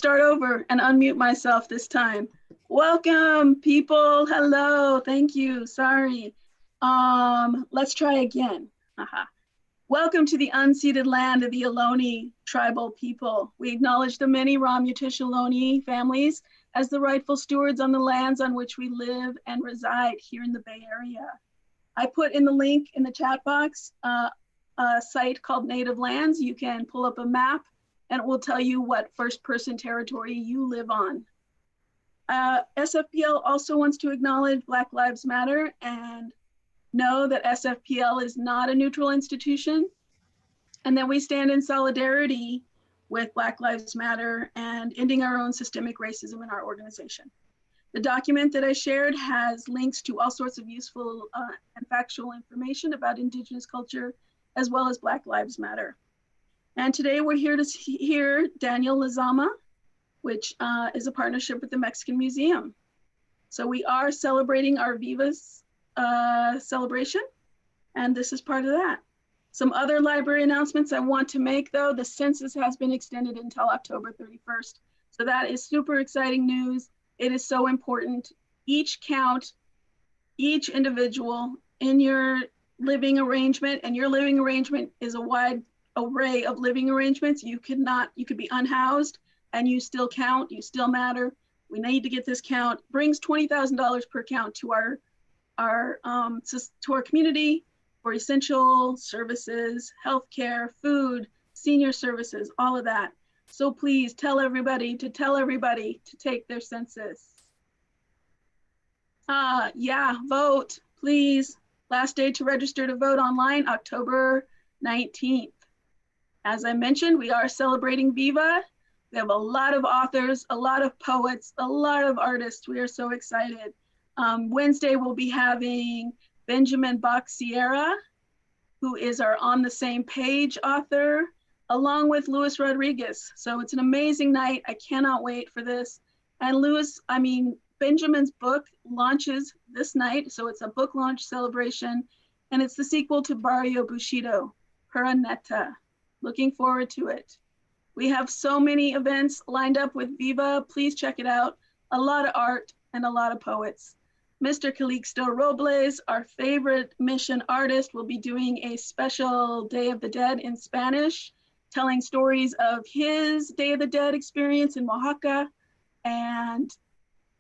Start over and unmute myself this time. Welcome, people. Hello. Thank you. Sorry. Let's try again. Welcome to the unceded land of the Ohlone tribal people. We acknowledge the many Ramaytush Ohlone families as the rightful stewards on the lands on which we live and reside here in the Bay Area. I put in the link in the chat box a site called Native Lands. You can pull up a map and it will tell you what first person territory you live on. SFPL also wants to acknowledge Black Lives Matter and know that SFPL is not a neutral institution and that we stand in solidarity with Black Lives Matter and ending our own systemic racism in our organization. The document that I shared has links to all sorts of useful and factual information about Indigenous culture, as well as Black Lives Matter. And today we're here to hear Daniel Lezama, which is a partnership with the Mexican Museum. So we are celebrating our Vivas celebration, and this is part of that. Some other library announcements I want to make though, the census has been extended until October 31st. So that is super exciting news. It is so important. Each count, each individual in your living arrangement, and your living arrangement is a wide array of living arrangements. You could be unhoused and you still count, you still matter. We need to get this count. Brings $20,000 per count to our community for essential services, healthcare, food, senior services, all of that. So please tell everybody to take their census. Vote, please. Last day to register to vote online, October 19th. As I mentioned, we are celebrating Viva. We have a lot of authors, a lot of poets, a lot of artists. We are so excited. Wednesday, we'll be having Benjamin Bach Sierra, who is our On the Same Page author, along with Luis Rodriguez. So it's an amazing night. I cannot wait for this. And Benjamin's book launches this night. So it's a book launch celebration. And it's the sequel to Barrio Bushido, Pura Neta. Looking forward to it. We have so many events lined up with Viva. Please check it out. A lot of art and a lot of poets. Mr. Calixto Robles, our favorite mission artist, will be doing a special Day of the Dead in Spanish, telling stories of his Day of the Dead experience in Oaxaca and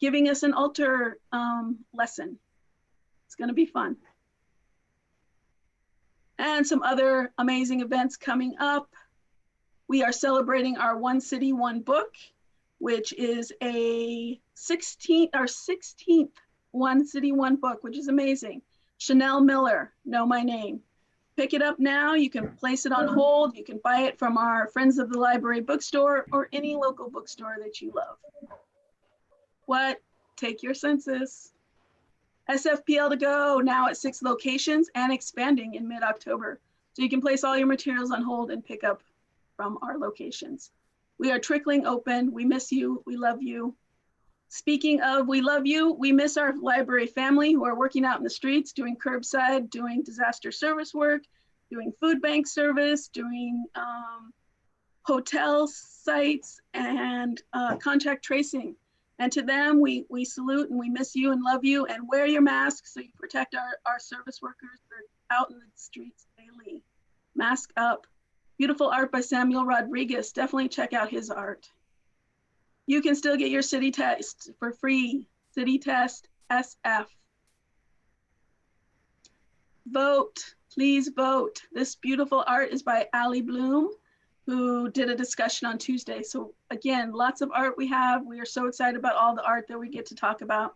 giving us an altar lesson. It's gonna be fun. And some other amazing events coming up. We are celebrating our One City, One Book, which is our 16th One City, One Book, which is amazing. Chanel Miller, Know My Name. Pick it up now. You can place it on hold. You can buy it from our Friends of the Library bookstore or any local bookstore that you love. Take your census. SFPL to go, now at 6 locations and expanding in mid-October. So you can place all your materials on hold and pick up from our locations. We are trickling open. We miss you. We love you. Speaking of we love you, we miss our library family who are working out in the streets, doing curbside, doing disaster service work, doing food bank service, doing hotel sites and contact tracing. And to them, we salute and we miss you and love you, and wear your masks so you protect our service workers that are out in the streets daily. Mask up. Beautiful art by Samuel Rodriguez. Definitely check out his art. You can still get your city test for free. City Test SF. Vote, please vote. This beautiful art is by Ali Bloom, who did a discussion on Tuesday. So again, lots of art we have. We are so excited about all the art that we get to talk about.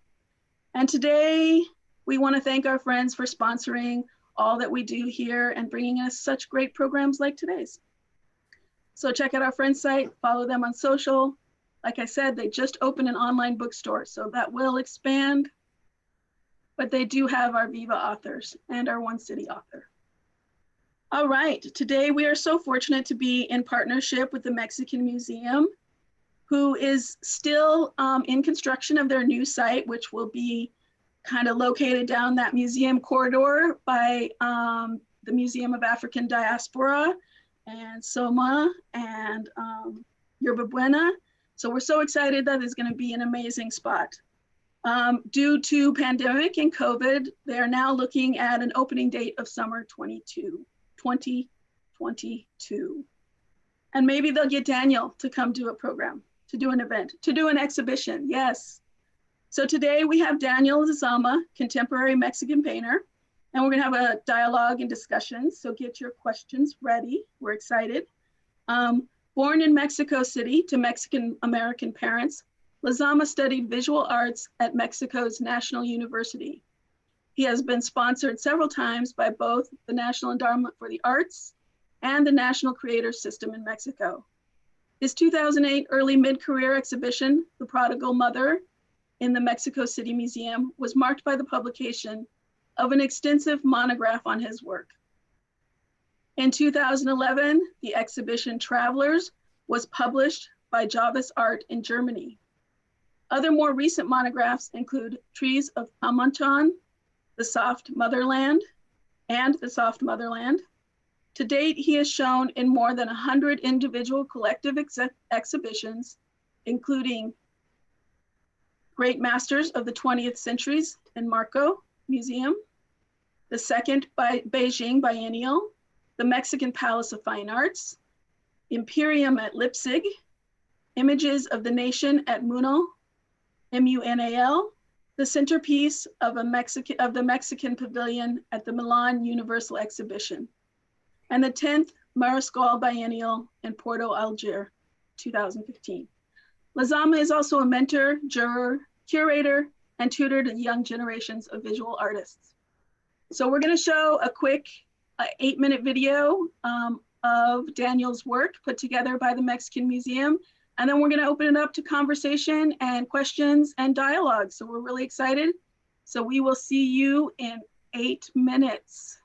And today, we want to thank our friends for sponsoring all that we do here and bringing us such great programs like today's. So check out our friends' site, follow them on social. Like I said, they just opened an online bookstore, so that will expand. But they do have our Viva authors and our One City author. All right, today we are so fortunate to be in partnership with the Mexican Museum, who is still in construction of their new site, which will be kind of located down that museum corridor by the Museum of African Diaspora and Soma and Yerba Buena. So we're so excited that it's going to be an amazing spot. Due to pandemic and COVID, they are now looking at an opening date of summer 2022. And maybe they'll get Daniel to come do a program, to do an event, to do an exhibition. Yes. So today we have Daniel Lezama, contemporary Mexican painter, and we're gonna have a dialogue and discussion. So get your questions ready. We're excited. Born in Mexico City to Mexican American parents, Lezama studied visual arts at Mexico's National University. He has been sponsored several times by both the National Endowment for the Arts and the National Creator System in Mexico. His 2008 early mid-career exhibition, The Prodigal Mother, in the Mexico City Museum was marked by the publication of an extensive monograph on his work. In 2011, the exhibition Travelers was published by Javis Art in Germany. Other more recent monographs include Trees of Pamonchan, The Soft Motherland, and The Soft Motherland. To date, he has shown in more than 100 individual collective exhibitions, including Great Masters of the 20th Centuries in Marco Museum, the second Beijing Biennial, the Mexican Palace of Fine Arts, Imperium at Leipzig, Images of the Nation at Munal, MUNAL, the centerpiece of the Mexican Pavilion at the Milan Universal Exhibition, and the 10th Mariscal Biennial in Porto Alger, 2015. Lezama is also a mentor, juror, curator, and tutor to young generations of visual artists. So we're gonna show a quick 8-minute video of Daniel's work put together by the Mexican Museum. And then we're gonna open it up to conversation and questions and dialogue. So we're really excited. So we will see you in 8 minutes.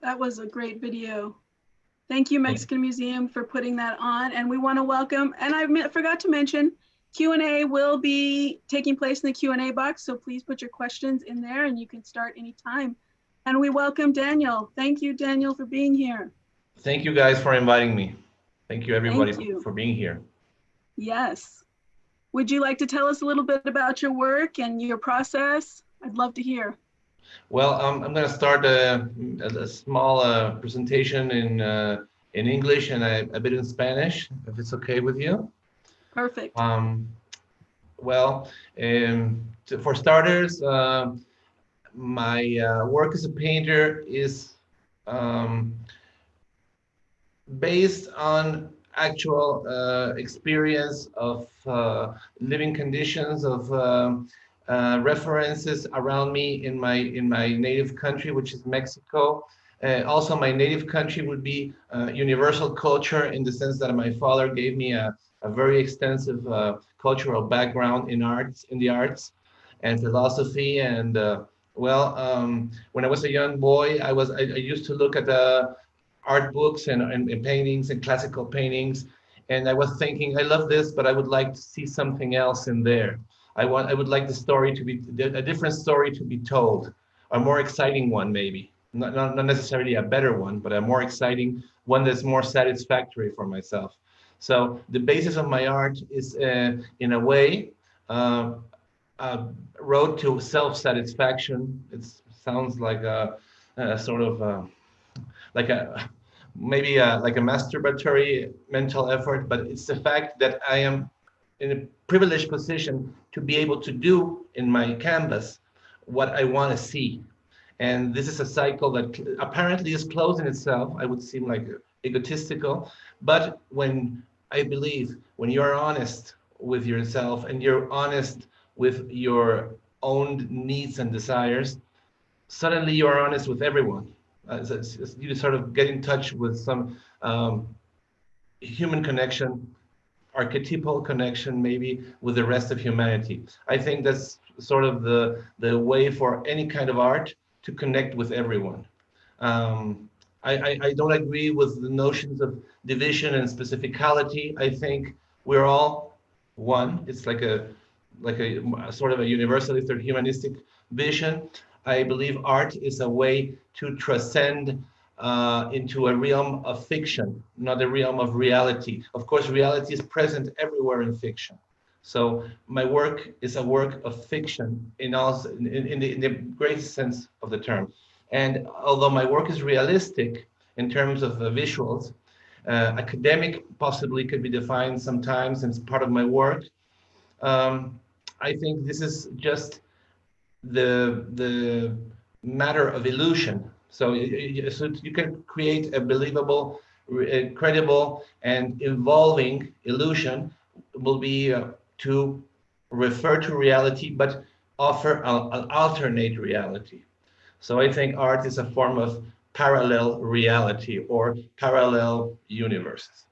That was a great video. Thank you, Mexican Museum, for putting that on. And we want to welcome, and I forgot to mention, Q&A will be taking place in the Q&A box, so please put your questions in there and you can start anytime. And we welcome Daniel. Thank you, Daniel, for being here. Thank you guys for inviting me. Thank you, everybody, Thank you. for being here. Yes. Would you like to tell us a little bit about your work and your process? I'd love to hear. Well, I'm going to start a small presentation in English and a bit in Spanish, if it's okay with you. Perfect. Well, for starters, my work as a painter is based on actual experience of living conditions, of references around me in my native country, which is Mexico. Also, my native country would be universal culture, in the sense that my father gave me a very extensive cultural background in the arts and philosophy. And when I was a young boy, I used to look at the art books and paintings and classical paintings, and I was thinking, I love this, but I would like to see something else in there. I would like the story to be a different story to be told, a more exciting one, maybe not necessarily a better one, but a more exciting one that's more satisfactory for myself. So the basis of my art is, in a way, a road to self-satisfaction. It sounds like a sort of like a maybe like a masturbatory mental effort, but it's the fact that I am in a privileged position to be able to do in my canvas what I want to see. And this is a cycle that apparently is closing itself. I would seem like egotistical, but when I believe when you're honest with yourself and you're honest with your own needs and desires, suddenly you're honest with everyone. You sort of get in touch with some human connection, archetypal connection, maybe with the rest of humanity. I think that's sort of the way for any kind of art to connect with everyone. I don't agree with the notions of division and specificality. I think we're all one. It's like a sort of a universalist or humanistic vision. I believe art is a way to transcend into a realm of fiction, not a realm of reality. Of course, reality is present everywhere in fiction. So my work is a work of fiction in the greatest sense of the term. And although my work is realistic in terms of visuals, academic possibly could be defined sometimes as part of my work. I think this is just the matter of illusion. So you can create a believable, credible, and evolving illusion. Will be to refer to reality, but offer an alternate reality. So I think art is a form of parallel reality or parallel universes.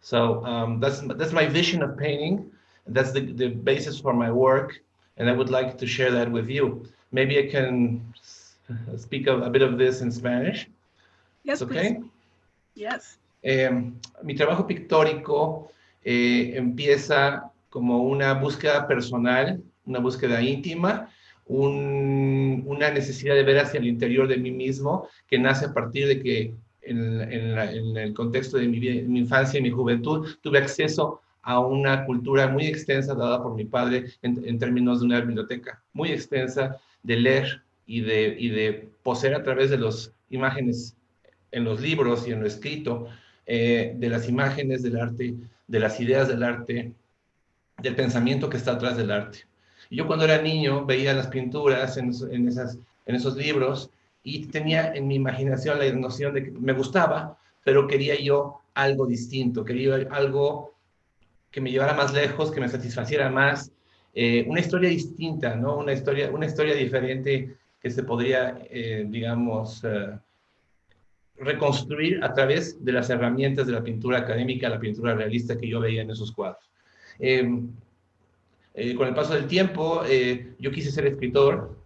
So that's my vision of painting. That's the basis for my work, and I would like to share that with you. Maybe I can speak a bit of this in Spanish. Yes, okay? Please. Yes. Mi trabajo pictórico empieza como una búsqueda personal, una búsqueda íntima, una necesidad de ver hacia el interior de mí mismo, que nace a partir de que en el contexto de mi infancia y mi juventud tuve acceso a una cultura muy extensa dada por mi padre en términos de una biblioteca muy extensa de leer y de poseer a través de las imágenes en los libros y en lo escrito, de las imágenes del arte, de las ideas del arte, del pensamiento que está atrás del arte. Y yo cuando era niño veía las pinturas en esos libros y tenía en mi imaginación la noción de que me gustaba, pero quería yo algo distinto, quería algo que me llevara más lejos, que me satisfaciera más, una historia distinta, ¿no? Una historia diferente que se podría, digamos, reconstruir a través de las herramientas de la pintura académica, la pintura realista que yo veía en esos cuadros. Con el paso del tiempo, yo quise ser escritor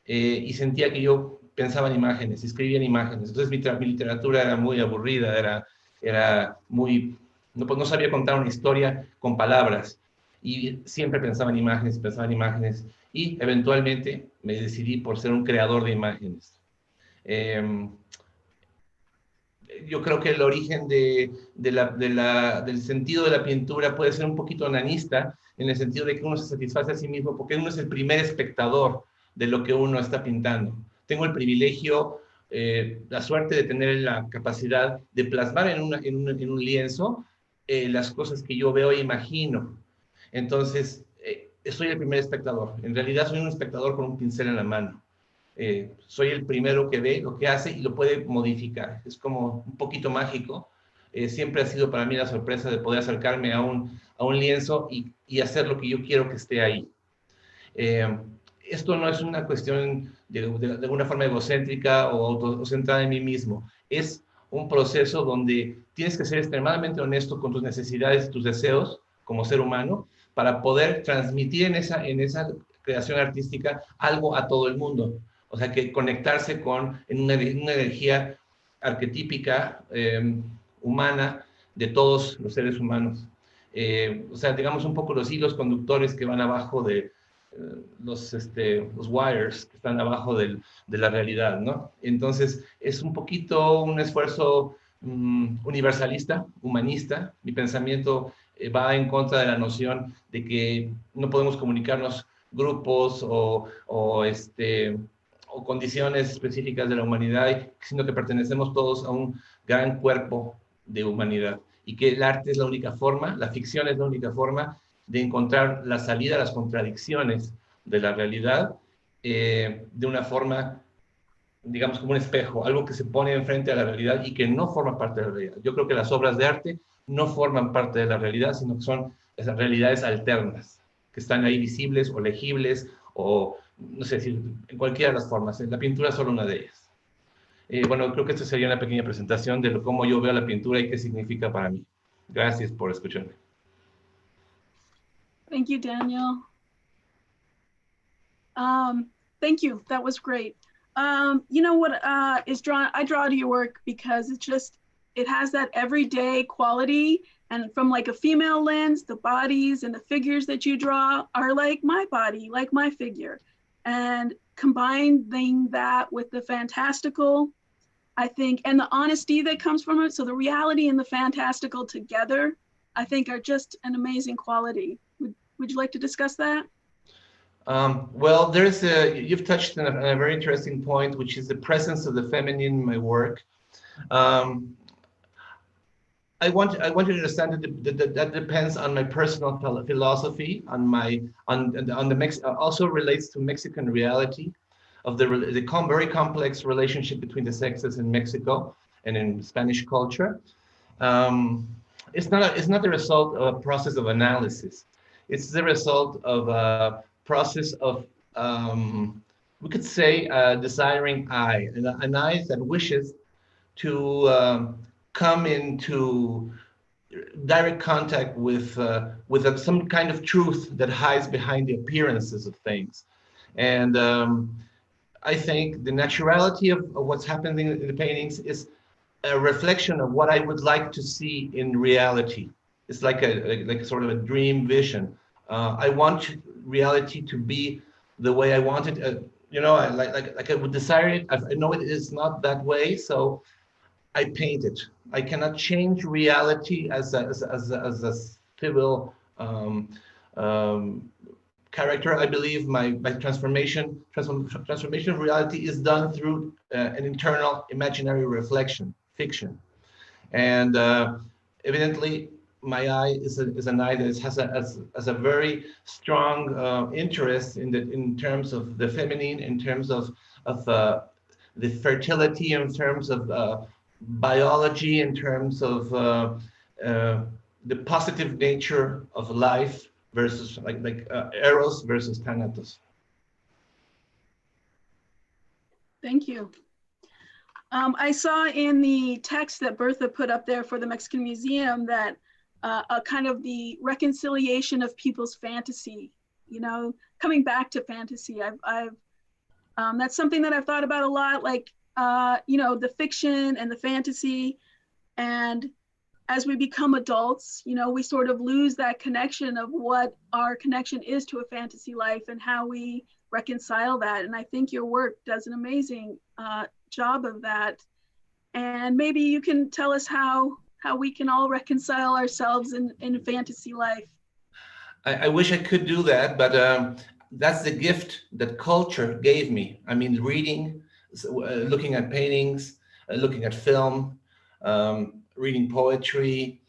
y sentía que yo pensaba en imágenes, escribía en imágenes. Entonces mi literatura era muy aburrida, era muy, no, pues no sabía contar una historia con palabras. Y siempre pensaba en imágenes, y eventualmente me decidí por ser un creador de imágenes. Eh, yo creo que el origen del sentido de la pintura puede ser un poquito onanista, en el sentido de que uno se satisface a sí mismo porque uno es el primer espectador de lo que uno está pintando. Tengo el privilegio, la suerte de tener la capacidad de plasmar en un lienzo las cosas que yo veo e imagino. Entonces, soy el primer espectador. En realidad soy un espectador con un pincel en la mano. Soy el primero que ve lo que hace y lo puede modificar. Es como un poquito mágico. Siempre ha sido para mí la sorpresa de poder acercarme a un lienzo y hacer lo que yo quiero que esté ahí. Eh, Esto no es una cuestión de alguna forma egocéntrica o centrada en mí mismo. Es un proceso donde tienes que ser extremadamente honesto con tus necesidades y tus deseos como ser humano para poder transmitir en esa creación artística algo a todo el mundo. O sea, que conectarse en una energía arquetípica, humana, de todos los seres humanos. O sea, digamos un poco los hilos conductores que van abajo de los wires que están abajo de la realidad, ¿no? Entonces, es un poquito un esfuerzo universalista, humanista. Mi pensamiento va en contra de la noción de que no podemos comunicarnos grupos o condiciones específicas de la humanidad, sino que pertenecemos todos a un gran cuerpo de humanidad y que el arte es la única forma, la ficción es la única forma de encontrar la salida a las contradicciones de la realidad de una forma, digamos, como un espejo, algo que se pone enfrente a la realidad y que no forma parte de la realidad. Yo creo que las obras de arte no forman parte de la realidad, sino que son esas realidades alternas, que están ahí visibles o legibles o, no sé si en cualquiera de las formas. La pintura es solo una de ellas. Bueno, creo que esta sería una pequeña presentación de cómo yo veo la pintura y qué significa para mí. Gracias por escucharme. Thank you, Daniel. Thank you. That was great. You know what is drawn? I draw to your work because it has that everyday quality. And from like a female lens, the bodies and the figures that you draw are like my body, like my figure. And combining that with the fantastical, I think, and the honesty that comes from it. So the reality and the fantastical together, I think are just an amazing quality. Would you like to discuss that? Well, you've touched on a very interesting point, which is the presence of the feminine in my work. Um, I want you to understand that depends on my personal philosophy, on the also relates to Mexican reality of the very complex relationship between the sexes in Mexico and in Spanish culture. Um, it's not the result of a process of analysis. It's the result of a process of we could say a desiring eye, an eye that wishes to come into direct contact with some kind of truth that hides behind the appearances of things. And I think the naturality of what's happening in the paintings is a reflection of what I would like to see in reality. It's like a sort of a dream vision. I want reality to be the way I want it. Like I would desire it. I know it is not that way, so I paint it. I cannot change reality as a civil character. I believe my transformation of reality is done through an internal imaginary reflection, fiction. And evidently, my eye is an eye that has a very strong interest in terms of the feminine, in terms of the fertility, in terms of biology, in terms of the positive nature of life versus like eros versus thanatos. Thank you. I saw in the text that Bertha put up there for the Mexican Museum that a kind of the reconciliation of people's fantasy, you know, coming back to fantasy. I've That's something that I've thought about a lot, like, the fiction and the fantasy. And as we become adults, we sort of lose that connection of what our connection is to a fantasy life and how we reconcile that. And I think your work does an amazing job of that. And maybe you can tell us how we can all reconcile ourselves in fantasy life. I wish I could do that, but that's the gift that culture gave me. I mean, reading, looking at paintings, looking at film, reading poetry,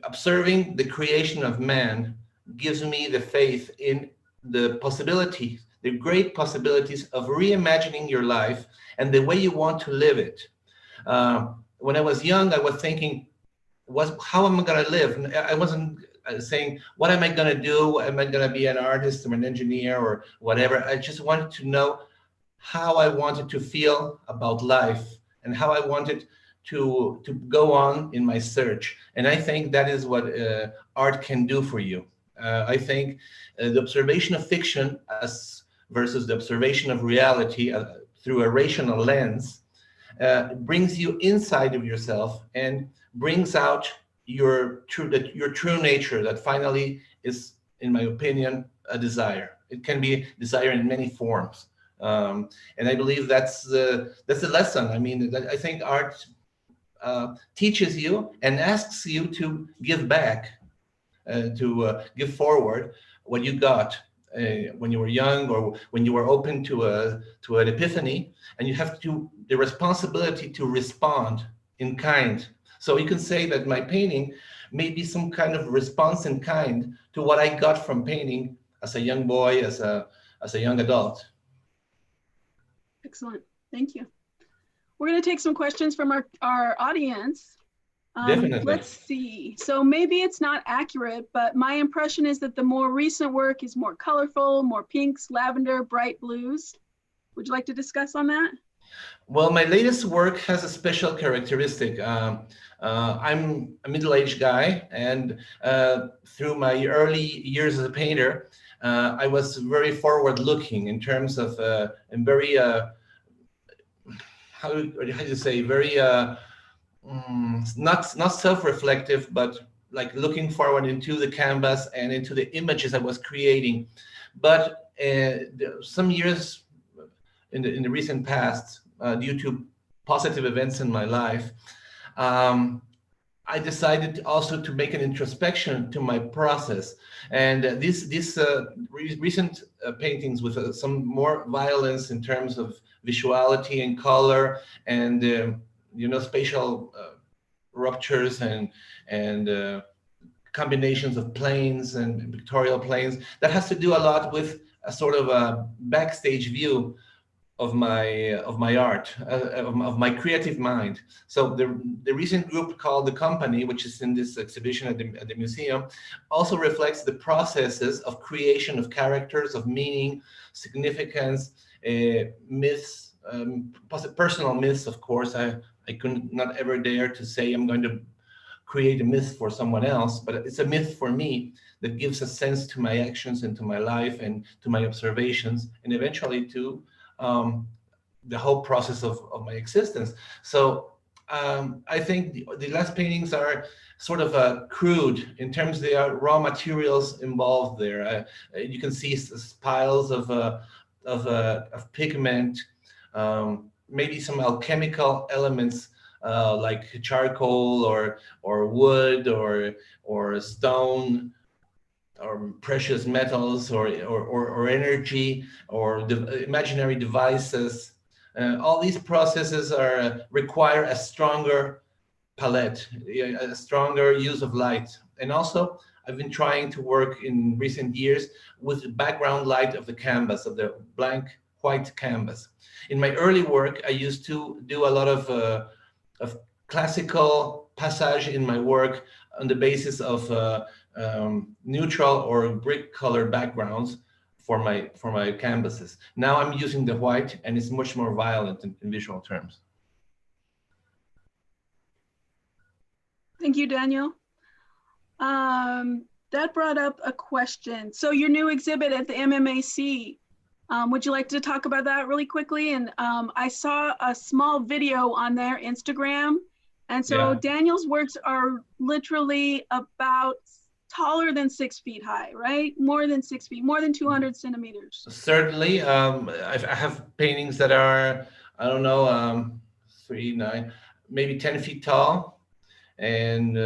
observing the creation of man gives me the faith in the possibilities, the great possibilities of reimagining your life and the way you want to live it. When I was young, I was thinking, how am I going to live? I wasn't saying, what am I going to do? Am I going to be an artist or an engineer or whatever? I just wanted to know how I wanted to feel about life and how I wanted to go on in my search. And I think that is what art can do for you. I think the observation of fiction as versus the observation of reality through a rational lens brings you inside of yourself and brings out your true nature that finally is, in my opinion, a desire. It can be desire in many forms, and I believe that's the lesson. I mean, I think art teaches you and asks you to give back, to give forward what you got when you were young or when you were open to an epiphany, and you have the responsibility to respond in kind. So you can say that my painting may be some kind of response in kind to what I got from painting as a young boy, as a young adult. Excellent. Thank you. We're going to take some questions from our audience. Definitely. Let's see. So maybe it's not accurate, but my impression is that the more recent work is more colorful, more pinks, lavender, bright blues. Would you like to discuss on that? Well, my latest work has a special characteristic. I'm a middle-aged guy, and through my early years as a painter, I was very forward-looking in terms of, and very, how do you say, very, not self-reflective, but like looking forward into the canvas and into the images I was creating. But some years in the recent past, due to positive events in my life, I decided also to make an introspection to my process. And these recent paintings with some more violence in terms of visuality and color and spatial ruptures and combinations of planes and pictorial planes, that has to do a lot with a sort of a backstage view of my art, of my creative mind. So the recent group called The Company, which is in this exhibition at the museum, also reflects the processes of creation of characters, of meaning, significance, myths, personal myths, of course. I could not ever dare to say I'm going to create a myth for someone else, but it's a myth for me that gives a sense to my actions and to my life and to my observations, and eventually to the whole process of my existence. So I think the last paintings are sort of crude in terms they are raw materials involved there. You can see piles of pigment, maybe some alchemical elements like charcoal or wood or stone, or precious metals, or energy, or imaginary devices. All these processes require a stronger palette, a stronger use of light. And also, I've been trying to work in recent years with the background light of the canvas, of the blank white canvas. In my early work, I used to do a lot of classical passage in my work on the basis of neutral or brick color backgrounds for my canvases. Now I'm using the white, and it's much more violent in visual terms. Thank you, Daniel. That brought up a question. So your new exhibit at the MMAC, Would you like to talk about that really quickly? And I saw a small video on their Instagram. And so Yeah. Daniel's works are literally about taller than 6 feet high, right? More than 6 feet, more than 200 centimeters. Certainly. I have paintings that are, I don't know, 3, 9, maybe 10 feet tall and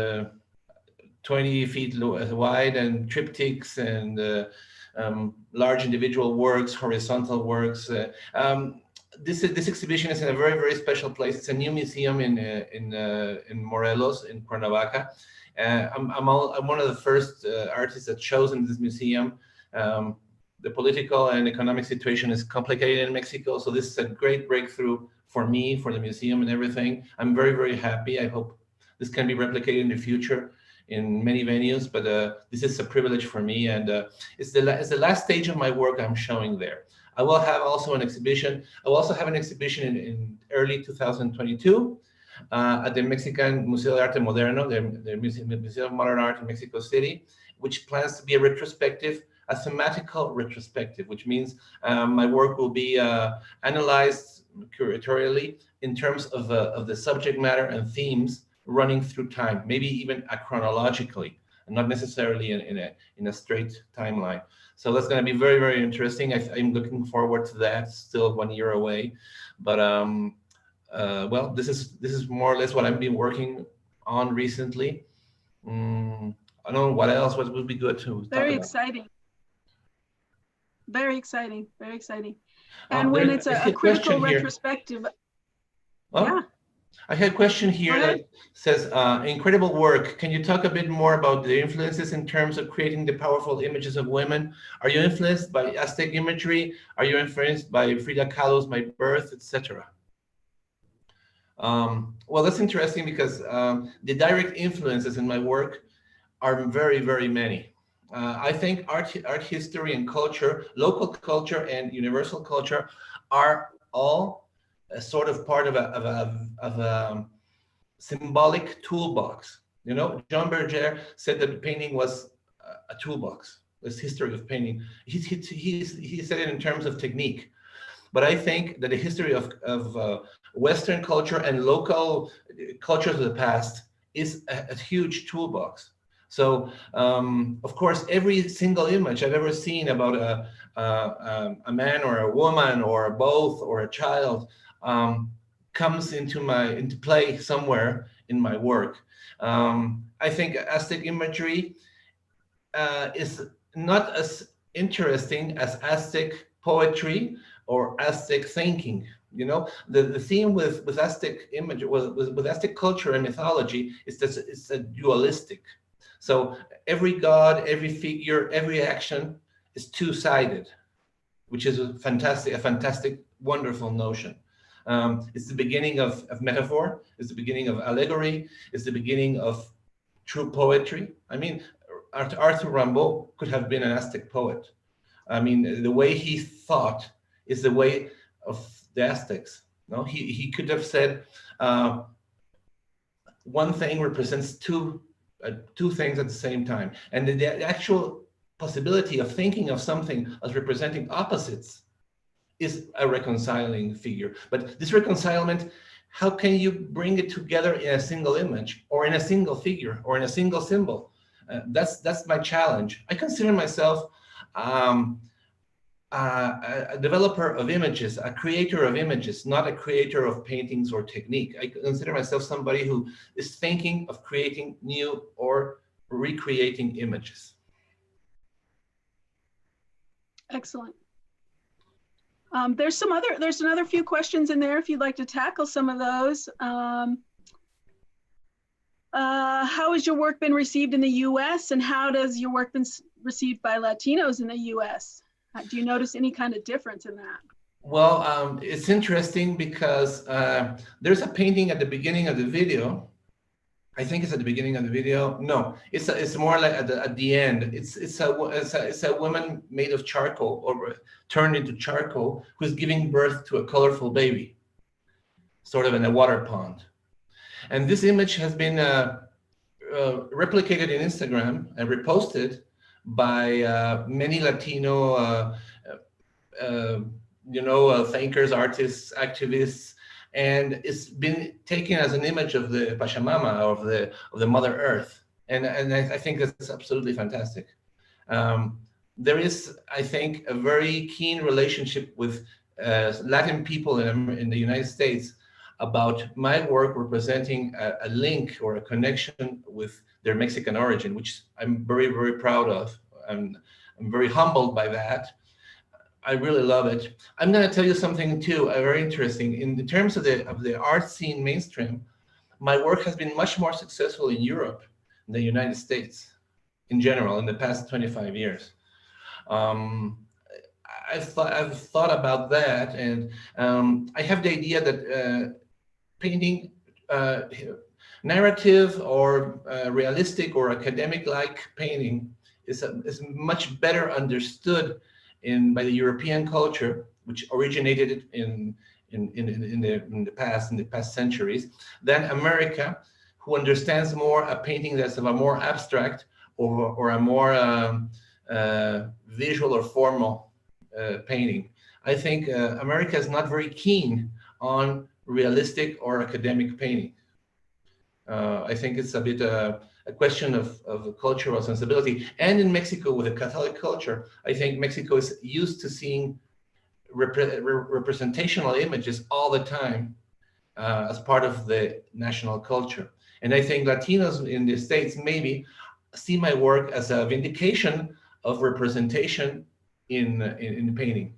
20 feet wide, and triptychs and large individual works, horizontal works. This exhibition is in a very, very special place. It's a new museum in Morelos, in Cuernavaca. I'm one of the first artists that shows in this museum. The political and economic situation is complicated in Mexico, so this is a great breakthrough for me, for the museum and everything. I'm very, very happy. I hope this can be replicated in the future in many venues, but this is a privilege for me, and it's the last stage of my work I'm showing there. I will have also an exhibition. I will also have an exhibition in early 2022 at the Mexican Museo de Arte Moderno, the Museum of Modern Art in Mexico City, which plans to be a retrospective, a thematical retrospective, which means my work will be analyzed curatorially in terms of the subject matter and themes running through time, maybe even chronologically, and not necessarily in a straight timeline. So that's going to be very, very interesting. I'm looking forward to that. Still 1 year away, but well, this is more or less what I've been working on recently. I don't know what else would be good to talk Very about. exciting. Very exciting. Very exciting. And when it's I see a critical here. retrospective, Oh, yeah. I had a question here that says, incredible work. Can you talk a bit more about the influences in terms of creating the powerful images of women? Are you influenced by Aztec imagery? Are you influenced by Frida Kahlo's My Birth, etc.? Well, that's interesting because the direct influences in my work are very, very many. I think art history and culture, local culture and universal culture, are all a sort of part of a symbolic toolbox. You know, Jean Berger said that painting was a toolbox. This history of painting. He said it in terms of technique, but I think that the history of Western culture and local cultures of the past is a huge toolbox. So, of course, every single image I've ever seen about a man or a woman or both or a child comes into play somewhere in my work. I think Aztec imagery is not as interesting as Aztec poetry or Aztec thinking. You know, the theme with Aztec image, with Aztec culture and mythology is that it's a dualistic. So every god, every figure, every action is two-sided, which is a fantastic, wonderful notion. It's the beginning of metaphor. It's the beginning of allegory. It's the beginning of true poetry. I mean, Arthur Rimbaud could have been an Aztec poet. I mean, the way he thought is the way of the Aztecs. No, he could have said one thing represents two things at the same time, and the actual possibility of thinking of something as representing opposites is a reconciling figure. But this reconcilement, how can you bring it together in a single image or in a single figure or in a single symbol? That's my challenge. I consider myself a developer of images, a creator of images, not a creator of paintings or technique. I consider myself somebody who is thinking of creating new or recreating images. Excellent. There's another few questions in there if you'd like to tackle some of those. How has your work been received in the US, and how does your work been received by Latinos in the US? Do you notice any kind of difference in that? Well, it's interesting because there's a painting at the beginning of the video. I think it's at the beginning of the video. No, it's more like at the end. It's a woman made of charcoal or turned into charcoal who's giving birth to a colorful baby, sort of in a water pond. And this image has been replicated in Instagram and reposted by many Latino uh, thinkers, artists, activists, and it's been taken as an image of the Pachamama, of the Mother Earth, and I think that's absolutely fantastic. Um, there is, I think, a very keen relationship with Latin people in the United States about my work representing a link or a connection with their Mexican origin, which I'm very, very proud of. I'm very humbled by that. I really love it. I'm going to tell you something too, very interesting. In the terms of the art scene mainstream, my work has been much more successful in Europe than the United States in general in the past 25 years. Um, I've thought about that, and I have the idea that painting uh, narrative or realistic or academic-like painting is much better understood by the European culture, which originated in the past centuries, than America, who understands more a painting that's of a more abstract or a more visual or formal painting. I think America is not very keen on realistic or academic painting. I think it's a bit a question of cultural sensibility. And in Mexico, with a Catholic culture, I think Mexico is used to seeing representational images all the time as part of the national culture. And I think Latinos in the States maybe see my work as a vindication of representation in painting.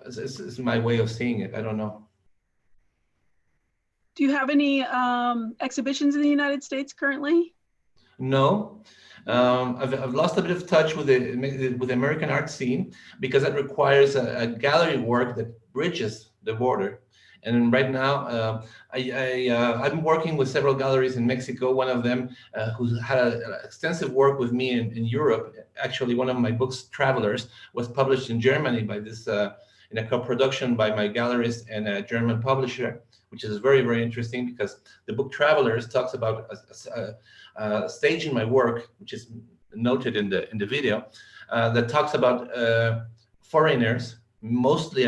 It's my way of seeing it. I don't know. Do you have any exhibitions in the United States currently? No, I've lost a bit of touch with the American art scene because that requires a gallery work that bridges the border. And right now, I'm working with several galleries in Mexico. One of them who had extensive work with me in Europe. Actually, one of my books, Travelers, was published in Germany by this in a co-production by my gallerist and a German publisher, which is very, very interesting because the book Travelers talks about a stage in my work, which is noted in the video, that talks about foreigners, mostly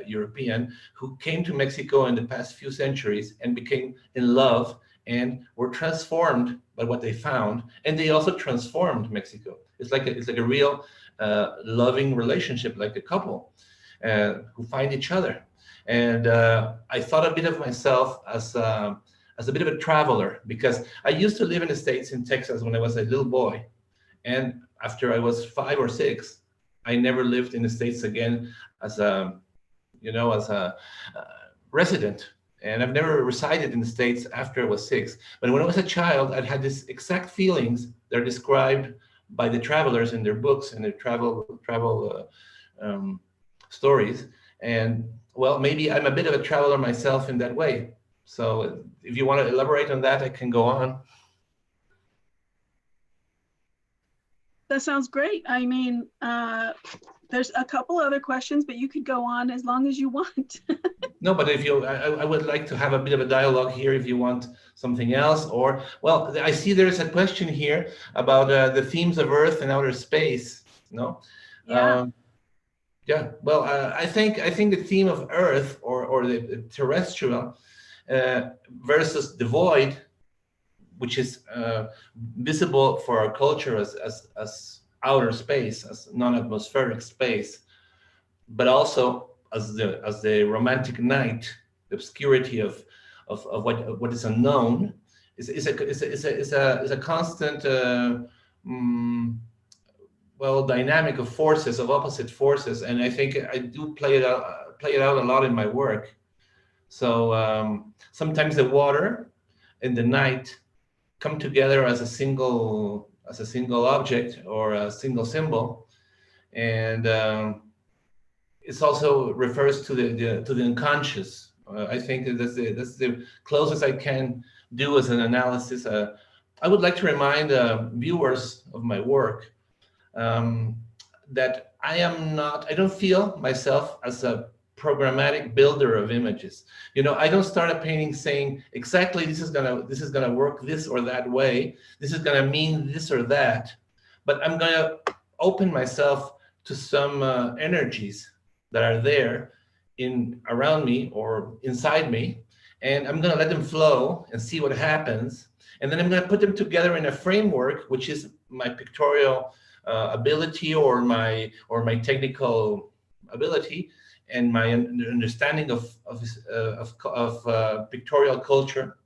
European, who came to Mexico in the past few centuries and became in love and were transformed by what they found, and they also transformed Mexico. It's like a real loving relationship, like a couple who find each other. And I thought a bit of myself as a bit of a traveler, because I used to live in the States, in Texas, when I was a little boy. And after I was 5 or 6, I never lived in the States again as a resident. And I've never resided in the States after I was 6. But when I was a child, I'd had these exact feelings that are described by the travelers in their books and their travel stories. And well, maybe I'm a bit of a traveler myself in that way. So if you want to elaborate on that, I can go on. That sounds great. I mean, there's a couple other questions, but you could go on as long as you want. No, but if I would like to have a bit of a dialogue here if you want something else. Or, well, I see there's a question here about the themes of Earth and outer space. No? Yeah. Yeah. Well, I think the theme of Earth or the terrestrial versus the void, which is visible for our culture as outer space, as non-atmospheric space, but also as the romantic night, the obscurity of what is unknown, is a constant dynamic of forces, of opposite forces, and I think I do play it out a lot in my work. So sometimes the water and the night come together as a single object or a single symbol, and it also refers to the unconscious. I think that's the closest I can do as an analysis. I would like to remind viewers of my work that I don't feel myself as a programmatic builder of images. I don't start a painting saying exactly this is gonna work this or that way. This is gonna mean this or that. But I'm gonna open myself to some energies that are there in around me or inside me, and I'm going to let them flow and see what happens. And then I'm going to put them together in a framework, which is my pictorial ability or my technical ability and my understanding of pictorial culture.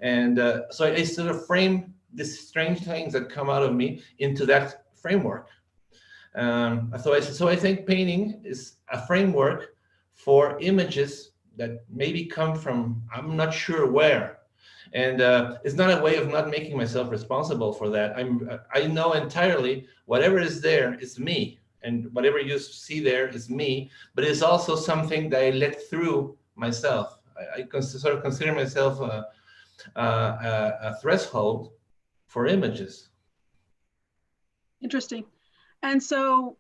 And so I sort of frame these strange things that come out of me into that framework. So I think painting is a framework for images that maybe come from, I'm not sure where. And it's not a way of not making myself responsible for that. I know entirely whatever is there is me, and whatever you see there is me, but it's also something that I let through myself. I sort of consider myself a threshold for images. Interesting. And so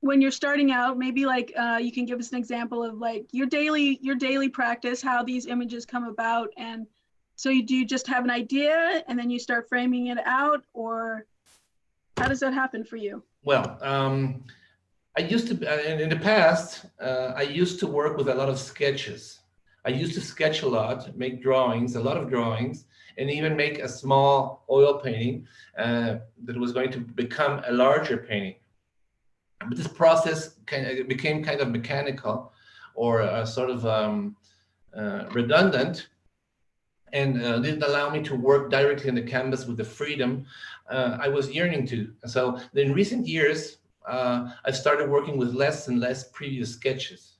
when you're starting out, maybe like you can give us an example of like your daily practice, how these images come about. And so do you just have an idea and then you start framing it out, or how does that happen for you? Well, I used to, in the past, I used to work with a lot of sketches. I used to sketch a lot, make drawings, a lot of drawings, and even make a small oil painting that was going to become a larger painting. But this process became kind of mechanical or sort of redundant, and didn't allow me to work directly on the canvas with the freedom I was yearning to. So in recent years, I've started working with less and less previous sketches.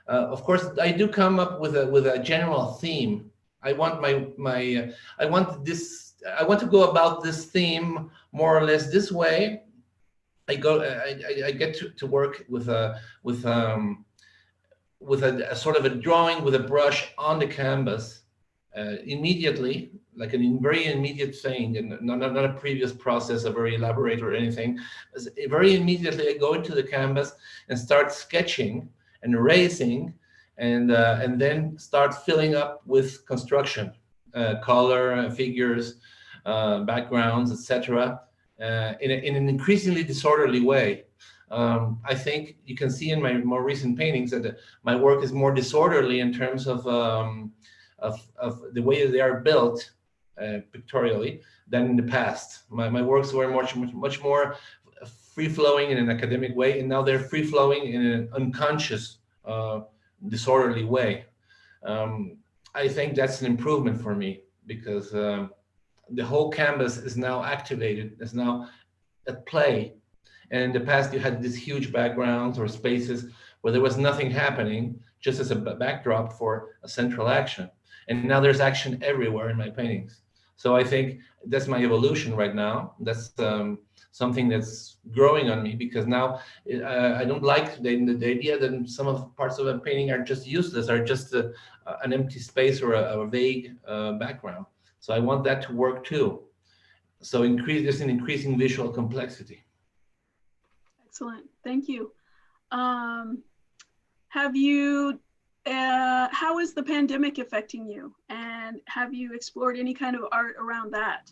Of course, I do come up with a general theme. I want I want to go about this theme more or less this way. I get to work with a sort of a drawing with a brush on the canvas immediately, like a very immediate thing, and not a previous process, a very elaborate or anything. Very immediately, I go into the canvas and start sketching and erasing, and then start filling up with construction, color, figures, backgrounds, etc. In an increasingly disorderly way. I think you can see in my more recent paintings that my work is more disorderly in terms of the way they are built pictorially than in the past. My works were much more free-flowing in an academic way, and now they're free-flowing in an unconscious, disorderly way. I think that's an improvement for me, because the whole canvas is now activated, is now at play. And in the past, you had these huge backgrounds or spaces where there was nothing happening, just as a backdrop for a central action. And now there's action everywhere in my paintings. So I think that's my evolution right now. That's something that's growing on me, because now I don't like the idea that some of parts of a painting are just useless, are just an empty space or a vague background. So I want that to work too. So there's an increasing visual complexity. Excellent, thank you. Have you, how is the pandemic affecting you? And have you explored any kind of art around that?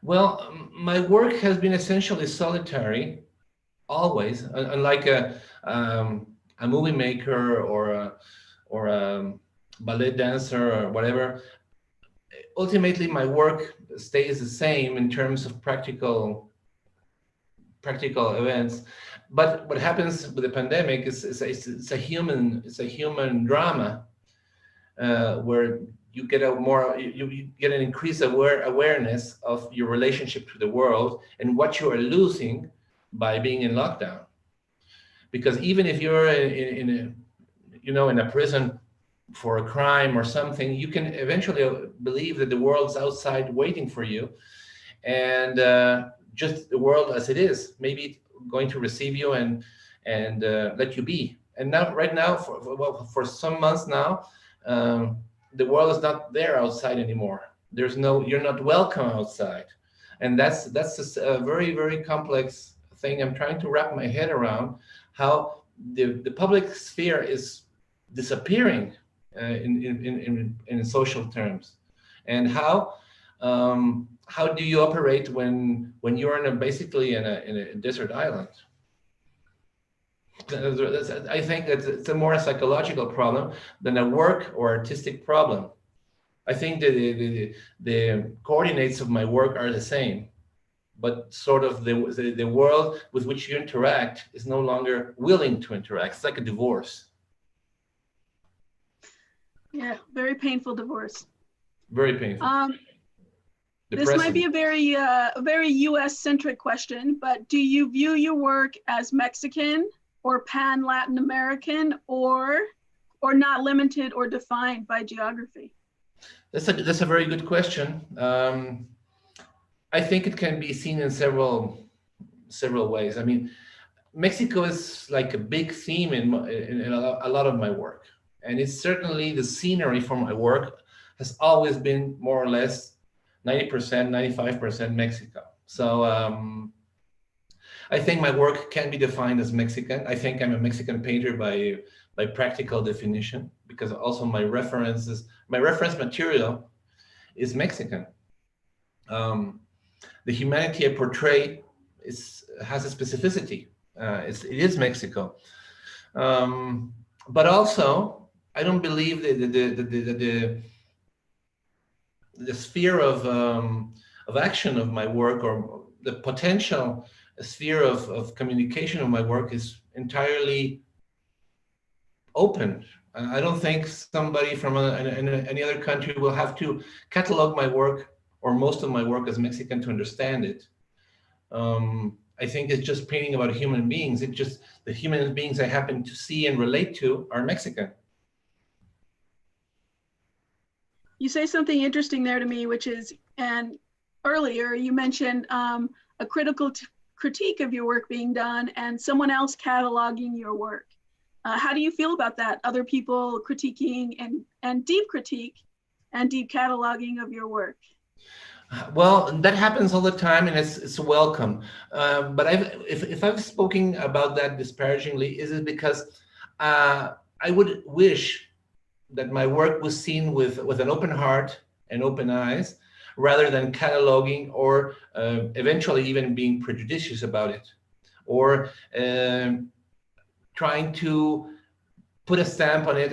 Well, my work has been essentially solitary, always, unlike a movie maker or a ballet dancer or whatever. Ultimately, my work stays the same in terms of practical events. But what happens with the pandemic is it's a human drama where you get you get an increased awareness of your relationship to the world and what you are losing by being in lockdown. Because even if you're in a prison for a crime or something, you can eventually believe that the world's outside waiting for you, and just the world as it is, maybe going to receive you and let you be. And now, right now, for some months now, the world is not there outside anymore. You're not welcome outside, and that's a very, very complex thing. I'm trying to wrap my head around how the public sphere is disappearing in social terms, and how do you operate when you're basically in a desert island? I think it's a more psychological problem than a work or artistic problem. I think the coordinates of my work are the same, but sort of the world with which you interact is no longer willing to interact. It's like a divorce. Yeah, very painful divorce. Very painful. This might be a very U.S. centric question, but do you view your work as Mexican or pan Latin American, or not limited or defined by geography? That's a very good question. I think it can be seen in several ways. I mean, Mexico is like a big theme in a lot of my work, and it's certainly the scenery for my work has always been more or less 90%, 95% Mexico. So I think my work can be defined as Mexican. I think I'm a Mexican painter by practical definition, because also my reference material is Mexican. The humanity I portray has a specificity. It is Mexico, but also I don't believe the sphere of action of my work, or the potential sphere of communication of my work, is entirely open. I don't think somebody from any other country will have to catalog my work or most of my work as Mexican to understand it. I think it's just painting about human beings. It's just the human beings I happen to see and relate to are Mexican. You say something interesting there to me, which is, and earlier you mentioned a critical critique of your work being done and someone else cataloging your work. How do you feel about that? Other people critiquing and deep critique and deep cataloging of your work? Well, that happens all the time, and it's welcome. But if I've spoken about that disparagingly, is it because I would wish that my work was seen with an open heart and open eyes, rather than cataloging or eventually even being prejudicious about it, or trying to put a stamp on it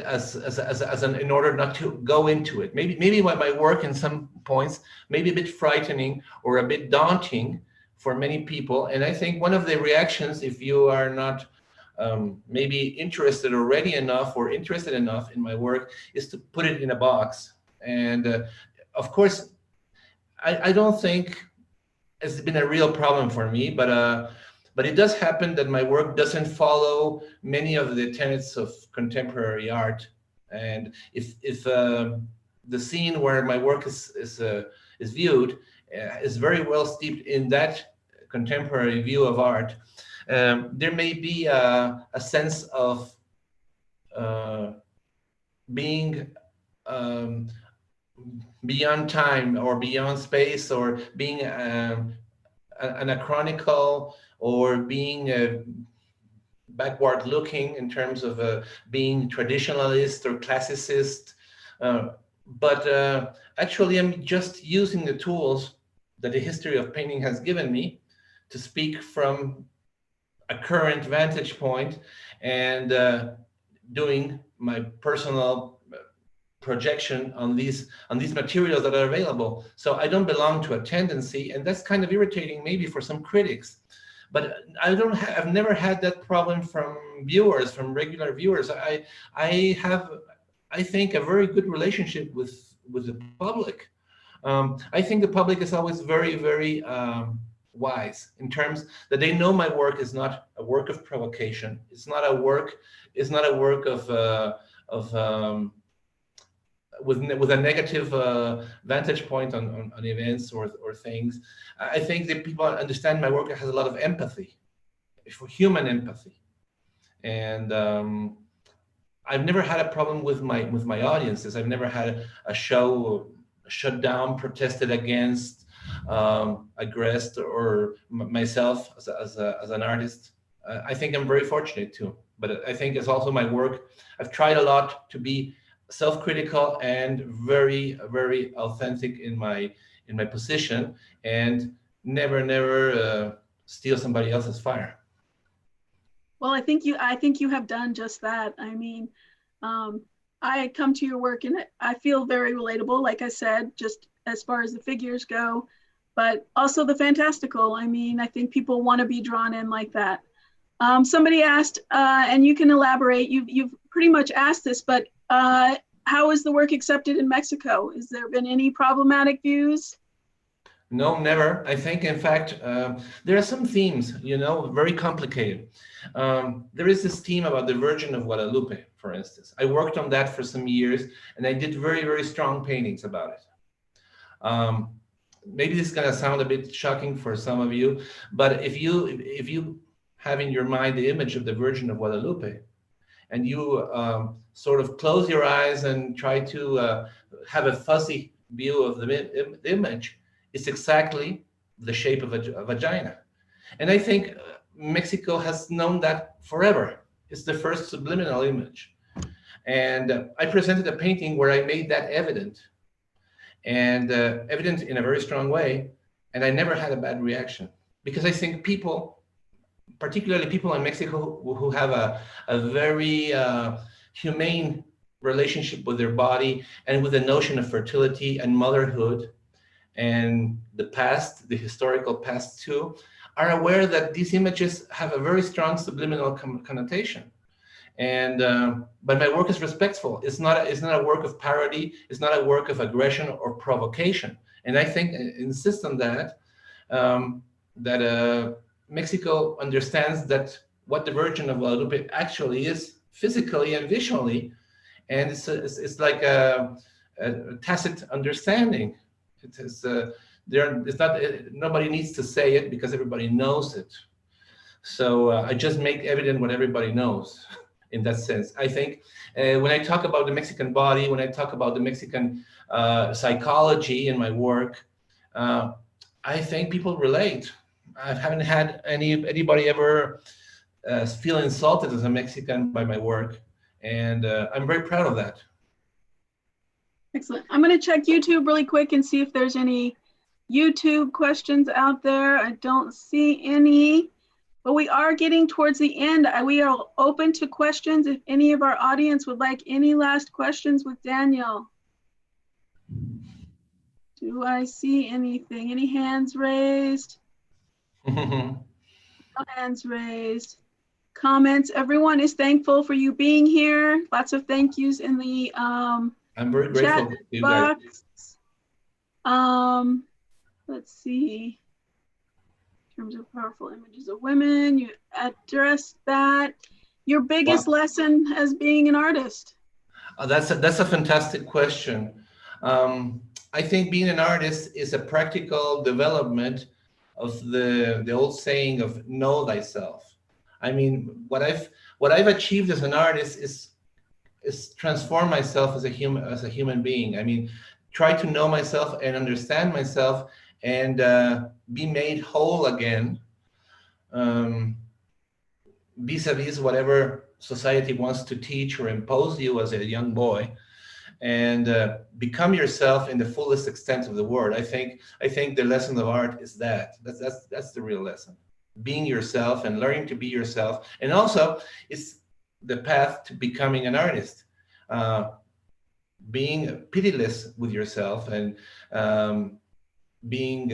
in order not to go into it. Maybe my work in some points may be a bit frightening or a bit daunting for many people. And I think one of the reactions, if you are not maybe interested already enough or interested enough in my work, is to put it in a box. And of course, I don't think it's been a real problem for me, but it does happen that my work doesn't follow many of the tenets of contemporary art. And if the scene where my work is viewed is very well steeped in that contemporary view of art, there may be a sense of being beyond time or beyond space, or being anachronical, or being backward looking in terms of being traditionalist or classicist. But actually, I'm just using the tools that the history of painting has given me to speak from a current vantage point, and doing my personal projection on these materials that are available. So I don't belong to a tendency, and that's kind of irritating maybe for some critics. But I've never had that problem from viewers, from regular viewers. I have, I think, a very good relationship with the public. I think the public is always very, very wise in terms that they know my work is not a work of provocation. It's not a work with a negative vantage point on events or things. I think that people understand my work has a lot of empathy, for human empathy, and I've never had a problem with my audiences. I've never had a show shut down, protested against, aggressed, or myself as an artist. I think I'm very fortunate too. But I think it's also my work. I've tried a lot to be self-critical and very, very authentic in my position, and never steal somebody else's fire. Well, I think you have done just that. I mean, um, I come to your work and I feel very relatable, like I said, just as far as the figures go, but also the fantastical. I mean, I think people want to be drawn in like that. Somebody asked, and you can elaborate. You've pretty much asked this, but how is the work accepted in Mexico? Has there been any problematic views? No, never. I think, in fact, there are some themes, very complicated. There is this theme about the Virgin of Guadalupe, for instance. I worked on that for some years, and I did very, very strong paintings about it. Um, Maybe this is going to sound a bit shocking for some of you, but if you have in your mind the image of the Virgin of Guadalupe, and you sort of close your eyes and try to have a fuzzy view of the image, it's exactly the shape of a vagina. And I think Mexico has known that forever. It's the first subliminal image. And I presented a painting where I made that evident, and evident in a very strong way. And I never had a bad reaction, because I think people, particularly people in Mexico who have a very humane relationship with their body and with the notion of fertility and motherhood and the past, the historical past too, are aware that these images have a very strong subliminal connotation. And but my work is respectful. It's not a work of parody. It's not a work of aggression or provocation. And I think insist on that, that Mexico understands that what the Virgin of Guadalupe actually is physically and visually, and it's like a tacit understanding. It is it's not, nobody needs to say it because everybody knows it. So I just make evident what everybody knows. In that sense, I think when I talk about the Mexican body, when I talk about the Mexican psychology in my work, I think people relate. I haven't had anybody ever feel insulted as a Mexican by my work, and I'm very proud of that. Excellent. I'm going to check YouTube really quick and see if there's any YouTube questions out there. I don't see any, but we are getting towards the end. We are open to questions if any of our audience would like any last questions with Daniel. Do I see anything? Any hands raised? No hands raised. Comments. Everyone is thankful for you being here. Lots of thank yous in the I'm very chat grateful to you guys. box. Let's see. In terms of powerful images of women, you addressed that. Your biggest lesson as being an artist? That's a fantastic question. I think being an artist is a practical development of the old saying of know thyself. I mean, what I've achieved as an artist is transform myself as a human being. I mean, try to know myself and understand myself, and be made whole again, vis-a-vis whatever society wants to teach or impose you as a young boy, and become yourself in the fullest extent of the word. I think the lesson of art is that's the real lesson. Being yourself and learning to be yourself, and also it's the path to becoming an artist. Being pitiless with yourself, and being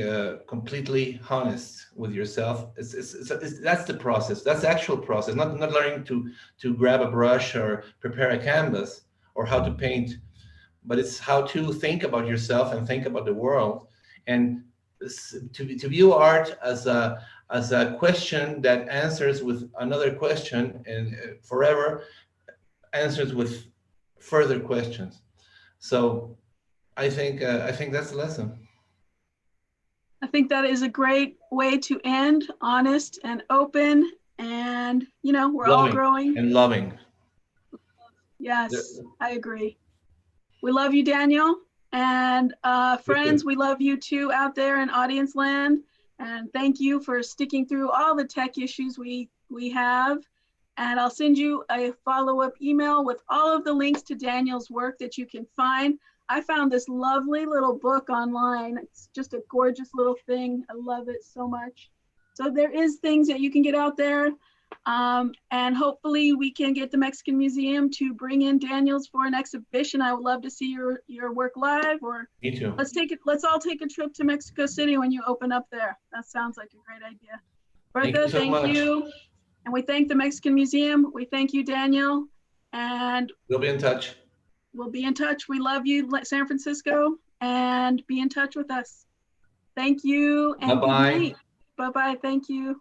completely honest with yourself. That's the process. That's the actual process. Not learning to grab a brush or prepare a canvas or how to paint, but it's how to think about yourself and think about the world, and to view art as a question that answers with another question, and forever answers with further questions. So I think that's the lesson. I think that is a great way to end, honest and open, and we're all growing. And loving. Yes, I agree. We love you, Daniel. And friends, we love you too out there in audience land. And thank you for sticking through all the tech issues we have. And I'll send you a follow-up email with all of the links to Daniel's work that you can find. I found this lovely little book online. It's just a gorgeous little thing. I love it so much. So there is things that you can get out there. And hopefully we can get the Mexican Museum to bring in Daniels for an exhibition. I would love to see your work live, or Me too. let's all take a trip to Mexico City when you open up there. That sounds like a great idea. Thank you Bertha, so thank much. you. And we thank the Mexican Museum. We thank you, Daniel. And We'll be in touch. we'll be in touch. We love you, San Francisco, and be in touch with us. Thank you and good Bye-bye. night. Bye-bye. Thank you.